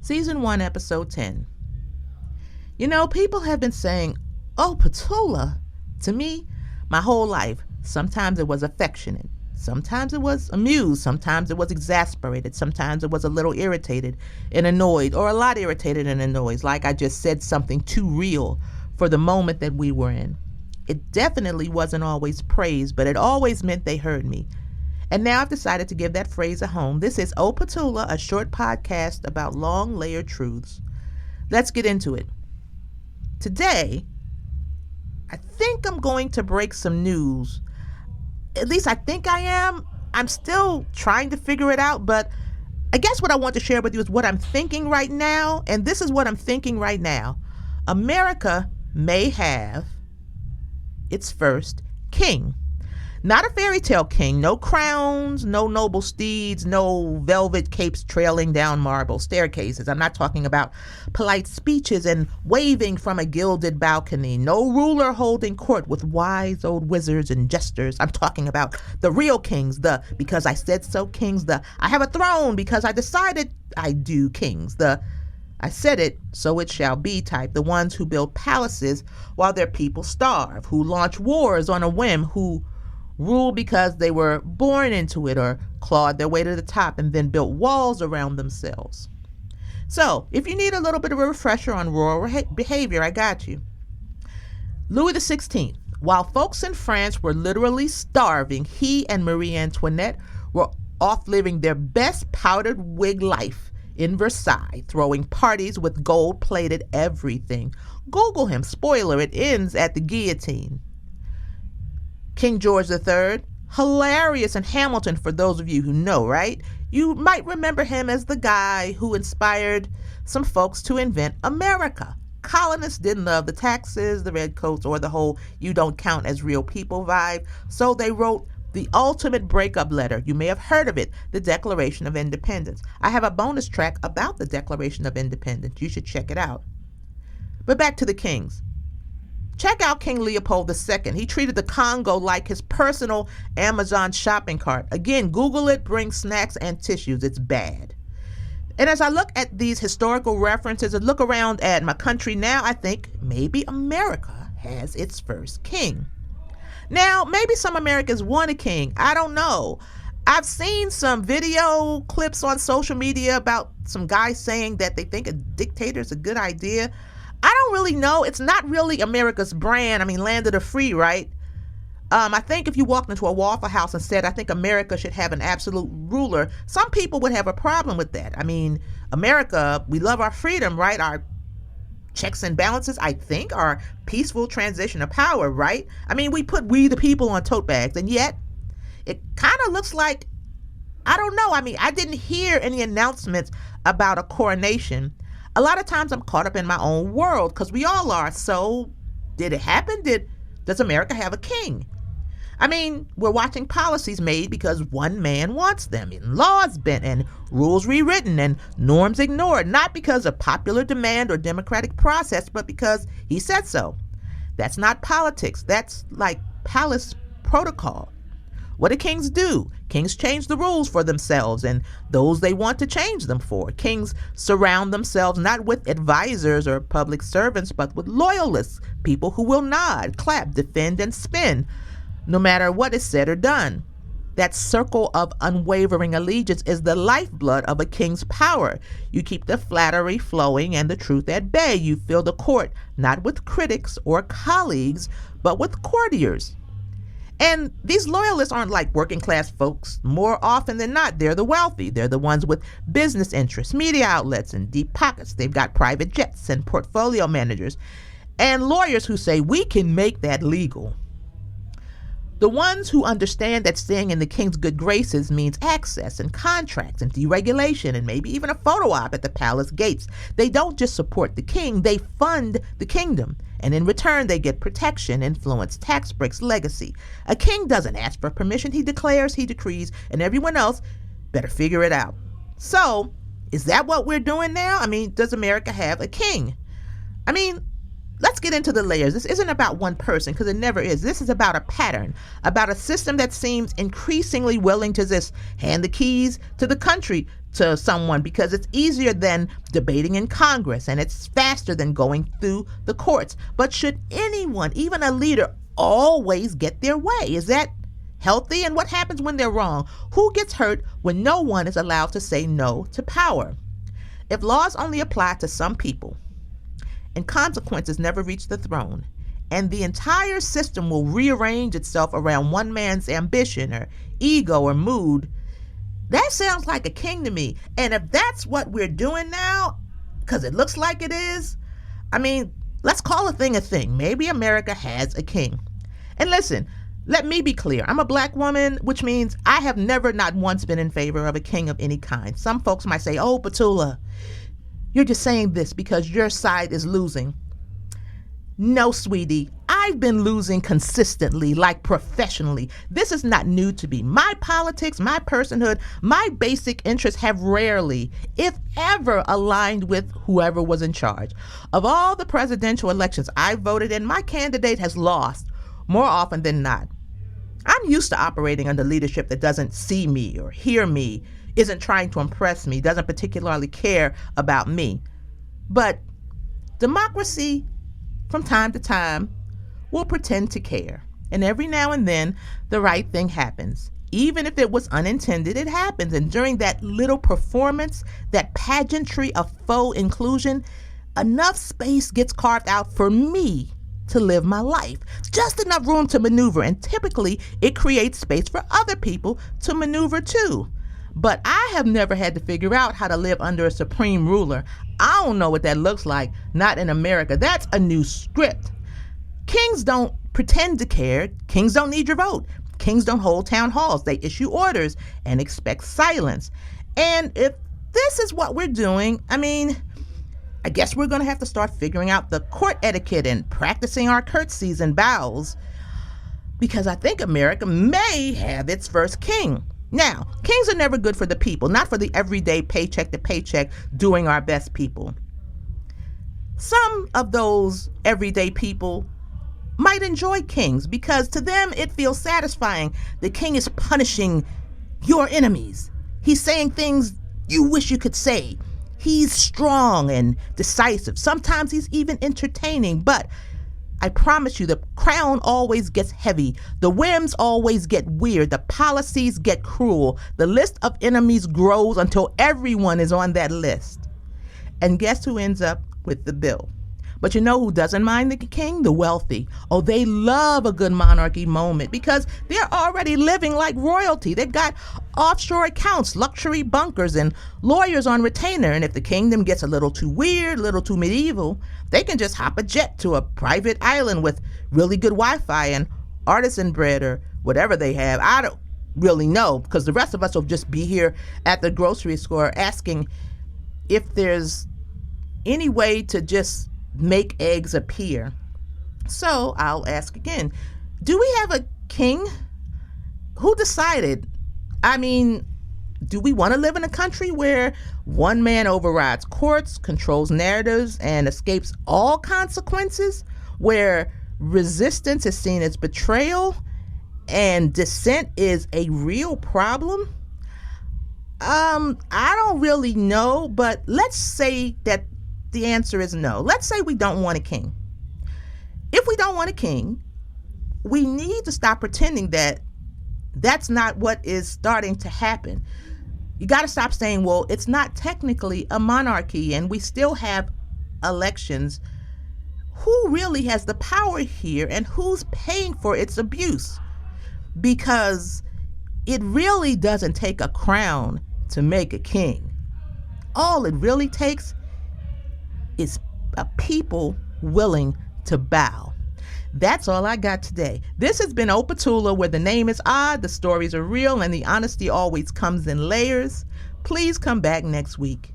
Season 1, Episode 10. You know, people have been saying, "Oh, Petula," to me my whole life. Sometimes it was affectionate. Sometimes it was amused. Sometimes it was exasperated. Sometimes it was a little irritated and annoyed, or a lot irritated and annoyed, like I just said something too real for the moment that we were in. It definitely wasn't always praise, but it always meant they heard me. And now I've decided to give that phrase a home. This is Oh Petula, a short podcast about long layered truths. Let's get into it. Today, I think I'm going to break some news. At least I think I am. I'm still trying to figure it out, but I guess what I want to share with you is what I'm thinking right now, and this is what I'm thinking right now. America may have its first king. Not a fairy tale king, no crowns, no noble steeds, no velvet capes trailing down marble staircases. I'm not talking about polite speeches and waving from a gilded balcony. No ruler holding court with wise old wizards and jesters. I'm talking about the real kings, the because I said so kings, the I have a throne because I decided I do kings, the I said it, so it shall be type, the ones who build palaces while their people starve, who launch wars on a whim, who rule because they were born into it or clawed their way to the top and then built walls around themselves. So, if you need a little bit of a refresher on royal behavior, I got you. Louis XVI, while folks in France were literally starving, he and Marie Antoinette were off living their best powdered wig life in Versailles, throwing parties with gold-plated everything. Google him. Spoiler, it ends at the guillotine. King George III, hilarious in Hamilton for those of you who know, right? You might remember him as the guy who inspired some folks to invent America. Colonists didn't love the taxes, the redcoats, or the whole "you don't count as real people" vibe, so they wrote the ultimate breakup letter. You may have heard of it, the Declaration of Independence. I have a bonus track about the Declaration of Independence. You should check it out. But back to the kings. Check out King Leopold II. He treated the Congo like his personal Amazon shopping cart. Again, Google it, bring snacks and tissues. It's bad. And as I look at these historical references and look around at my country now, I think maybe America has its first king. Now, maybe some Americans want a king. I don't know. I've seen some video clips on social media about some guys saying that they think a dictator is a good idea. I don't really know. It's not really America's brand. I mean, land of the free, right? I think if you walked into a Waffle House and said, "I think America should have an absolute ruler," some people would have a problem with that. I mean, America, we love our freedom, right? Our checks and balances, I think, are peaceful transition of power, right? I mean, we put "we the people" on tote bags, and yet it kind of looks like, I don't know. I mean, I didn't hear any announcements about a coronation. A lot of times I'm caught up in my own world, because we all are. So did it happen? Does America have a king? I mean, we're watching policies made because one man wants them, and laws bent, and rules rewritten, and norms ignored, not because of popular demand or democratic process, but because he said so. That's not politics. That's like palace protocol. What do kings do? Kings change the rules for themselves and those they want to change them for. Kings surround themselves not with advisors or public servants, but with loyalists, people who will nod, clap, defend, and spin, no matter what is said or done. That circle of unwavering allegiance is the lifeblood of a king's power. You keep the flattery flowing and the truth at bay. You fill the court not with critics or colleagues, but with courtiers. And these loyalists aren't like working class folks. More often than not, they're the wealthy. They're the ones with business interests, media outlets, and deep pockets. They've got private jets and portfolio managers and lawyers who say, "We can make that legal." The ones who understand that staying in the king's good graces means access and contracts and deregulation and maybe even a photo op at the palace gates. They don't just support the king, they fund the kingdom. And in return, they get protection, influence, tax breaks, legacy. A king doesn't ask for permission. He declares, he decrees, and everyone else better figure it out. So, is that what we're doing now? I mean, does America have a king? I mean, let's get into the layers. This isn't about one person, because it never is. This is about a pattern, about a system that seems increasingly willing to just hand the keys to the country to someone because it's easier than debating in Congress and it's faster than going through the courts. But should anyone, even a leader, always get their way? Is that healthy? And what happens when they're wrong? Who gets hurt when no one is allowed to say no to power? If laws only apply to some people and consequences never reach the throne, and the entire system will rearrange itself around one man's ambition or ego or mood, that sounds like a king to me. And if that's what we're doing now, because it looks like it is, I mean, let's call a thing a thing. Maybe America has a king. And listen, let me be clear. I'm a black woman, which means I have never, not once, been in favor of a king of any kind. Some folks might say, oh, Petula, you're just saying this because your side is losing. No, sweetie, I've been losing consistently, like professionally. This is not new to me. My politics, my personhood, my basic interests have rarely, if ever, aligned with whoever was in charge. Of all the presidential elections I voted in, my candidate has lost more often than not. I'm used to operating under leadership that doesn't see me or hear me, isn't trying to impress me, doesn't particularly care about me. But democracy, from time to time, will pretend to care. And every now and then, the right thing happens. Even if it was unintended, it happens. And during that little performance, that pageantry of faux inclusion, enough space gets carved out for me to live my life. Just enough room to maneuver. And typically, it creates space for other people to maneuver too. But I have never had to figure out how to live under a supreme ruler. I don't know what that looks like, not in America. That's a new script. Kings don't pretend to care. Kings don't need your vote. Kings don't hold town halls. They issue orders and expect silence. And if this is what we're doing, I mean, I guess we're going to have to start figuring out the court etiquette and practicing our curtsies and bows, because I think America may have its first king. Now, kings are never good for the people, not for the everyday paycheck to paycheck, doing our best people. Some of those everyday people might enjoy kings because to them it feels satisfying. The king is punishing your enemies. He's saying things you wish you could say. He's strong and decisive. Sometimes he's even entertaining, but I promise you, the crown always gets heavy. The whims always get weird. The policies get cruel. The list of enemies grows until everyone is on that list. And guess who ends up with the bill? But you know who doesn't mind the king? The wealthy. Oh, they love a good monarchy moment because they're already living like royalty. They've got offshore accounts, luxury bunkers, and lawyers on retainer. And if the kingdom gets a little too weird, a little too medieval, they can just hop a jet to a private island with really good Wi-Fi and artisan bread or whatever they have. I don't really know, because the rest of us will just be here at the grocery store asking if there's any way to just make eggs appear. So I'll ask again, do we have a king? Who decided? I mean, do we want to live in a country where one man overrides courts, controls narratives, and escapes all consequences? Where resistance is seen as betrayal and dissent is a real problem? I don't really know, but let's say that the answer is no. Let's say we don't want a king. If we don't want a king, we need to stop pretending that that's not what is starting to happen. You got to stop saying, well, it's not technically a monarchy and we still have elections. Who really has the power here and who's paying for its abuse? Because it really doesn't take a crown to make a king. All it really takes is a people willing to bow. That's all I got today. This has been Opatula, where the name is odd, the stories are real, and the honesty always comes in layers. Please come back next week.